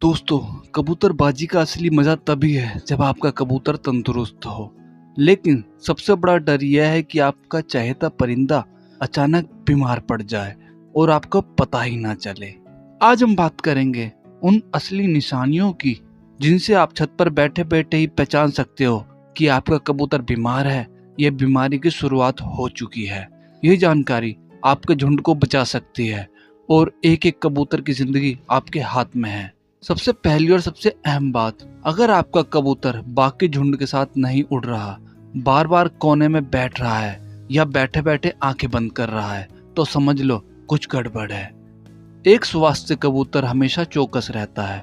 दोस्तों, कबूतरबाजी का असली मजा तभी है जब आपका कबूतर तंदुरुस्त हो। लेकिन सबसे बड़ा डर यह है कि आपका चहेता परिंदा अचानक बीमार पड़ जाए और आपको पता ही ना चले। आज हम बात करेंगे उन असली निशानियों की जिनसे आप छत पर बैठे बैठे ही पहचान सकते हो कि आपका कबूतर बीमार है या बीमारी की शुरुआत हो चुकी है। यह जानकारी आपके झुंड को बचा सकती है और एक एक कबूतर की जिंदगी आपके हाथ में है। सबसे पहली और सबसे अहम बात, अगर आपका कबूतर बाकी झुंड के साथ नहीं उड़ रहा, बार बार कोने में बैठ रहा है या बैठे बैठे आंखें बंद कर रहा है, तो समझ लो कुछ गड़बड़ है। एक स्वस्थ कबूतर हमेशा चौकस रहता है,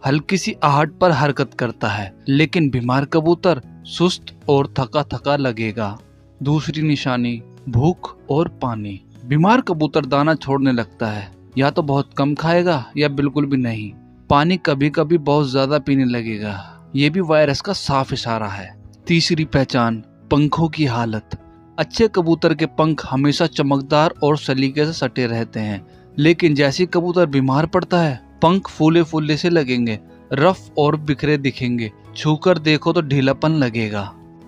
हल्की सी आहट पर हरकत करता है, लेकिन बीमार कबूतर सुस्त और थका थका लगेगा। दूसरी निशानी, भूख और पानी। बीमार कबूतर दाना छोड़ने लगता है, या तो बहुत कम खाएगा या बिल्कुल भी नहीं। पानी कभी कभी बहुत ज्यादा पीने लगेगा, ये भी वायरस का साफ इशारा है। तीसरी पहचान, पंखों की हालत। अच्छे कबूतर के पंख हमेशा चमकदार और सलीके से सटे रहते हैं, लेकिन जैसे कबूतर बीमार पड़ता है, पंख फूले फूले से लगेंगे, रफ और बिखरे दिखेंगे, छूकर देखो तो ढीलापन लगेगा।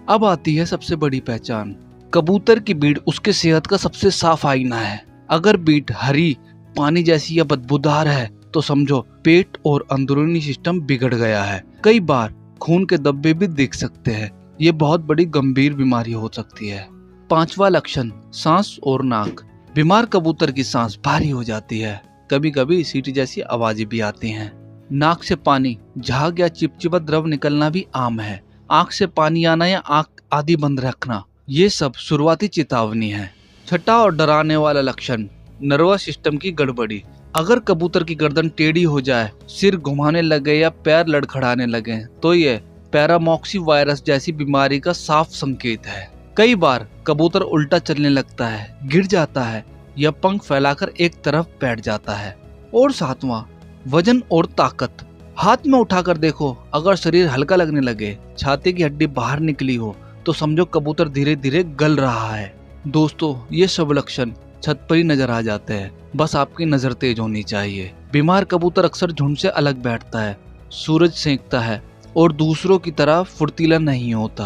अब आती है सबसे बड़ी पहचान, कबूतर की बीट उसके सेहत का सबसे साफ आईना है। अगर बीट हरी, पानी जैसी या बदबूदार है तो समझो पेट और अंदरूनी सिस्टम बिगड़ गया है। कई बार खून के धब्बे भी दिख सकते हैं, ये बहुत बड़ी गंभीर बीमारी हो सकती है। पांचवा लक्षण, सांस और नाक। बीमार कबूतर की सांस भारी हो जाती है, कभी कभी सीटी जैसी आवाजें भी आती हैं। नाक से पानी, झाग या चिपचिपा द्रव निकलना भी आम है। आंख से पानी आना या आंख आधी बंद रखना, ये सब शुरुआती चेतावनी है। छठा और डराने वाला लक्षण, नर्वस सिस्टम की गड़बड़ी। अगर कबूतर की गर्दन टेढ़ी हो जाए, सिर घुमाने लगे या पैर लड़खड़ाने लगे, तो ये पैरामॉक्सी वायरस जैसी बीमारी का साफ संकेत है। कई बार कबूतर उल्टा चलने लगता है, गिर जाता है या पंख फैलाकर एक तरफ बैठ जाता है। और सातवां, वजन और ताकत। हाथ में उठाकर देखो, अगर शरीर हल्का लगने लगे, छाती की हड्डी बाहर निकली हो, तो समझो कबूतर धीरे धीरे गल रहा है। दोस्तों, ये सब लक्षण छत पर ही नजर आ जाते हैं, बस आपकी नजर तेज होनी चाहिए। बीमार कबूतर अक्सर झुंड से अलग बैठता है, सूरज सेंकता है और दूसरों की तरह फुर्तीला नहीं होता।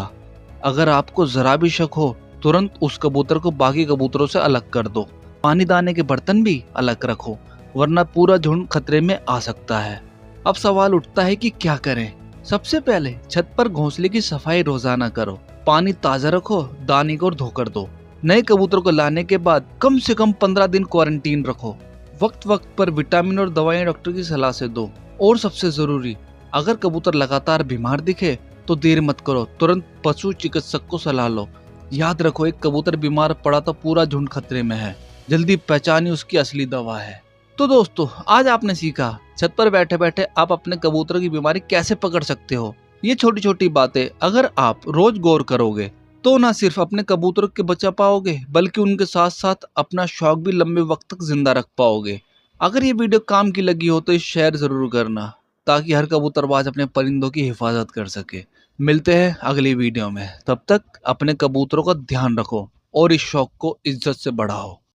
अगर आपको जरा भी शक हो, तुरंत उस कबूतर को बाकी कबूतरों से अलग कर दो। पानी दाने के बर्तन भी अलग रखो, वरना पूरा झुंड खतरे में आ सकता है। अब सवाल उठता है कि क्या करें। सबसे पहले छत पर घोंसले की सफाई रोजाना करो, पानी ताजा रखो, दाने को धोकर दो। नए कबूतर को लाने के बाद कम से कम 15 दिन क्वारंटीन रखो। वक्त वक्त पर विटामिन और दवाएं डॉक्टर की सलाह से दो। और सबसे जरूरी, अगर कबूतर लगातार बीमार दिखे तो देर मत करो, तुरंत पशु चिकित्सक को सलाह लो। याद रखो, एक कबूतर बीमार पड़ा तो पूरा झुंड खतरे में है। जल्दी पहचानिए उसकी असली दवा है। तो दोस्तों, आज आपने सीखा छत पर बैठे बैठे आप अपने कबूतर की बीमारी कैसे पकड़ सकते हो। ये छोटी छोटी बातें अगर आप रोज गौर करोगे तो ना सिर्फ अपने कबूतरों के बचा पाओगे, बल्कि उनके साथ साथ अपना शौक भी लंबे वक्त तक जिंदा रख पाओगे। अगर ये वीडियो काम की लगी हो तो इसे शेयर जरूर करना, ताकि हर कबूतरबाज अपने परिंदों की हिफाजत कर सके। मिलते हैं अगली वीडियो में, तब तक अपने कबूतरों का ध्यान रखो और इस शौक को इज्जत से बढ़ाओ।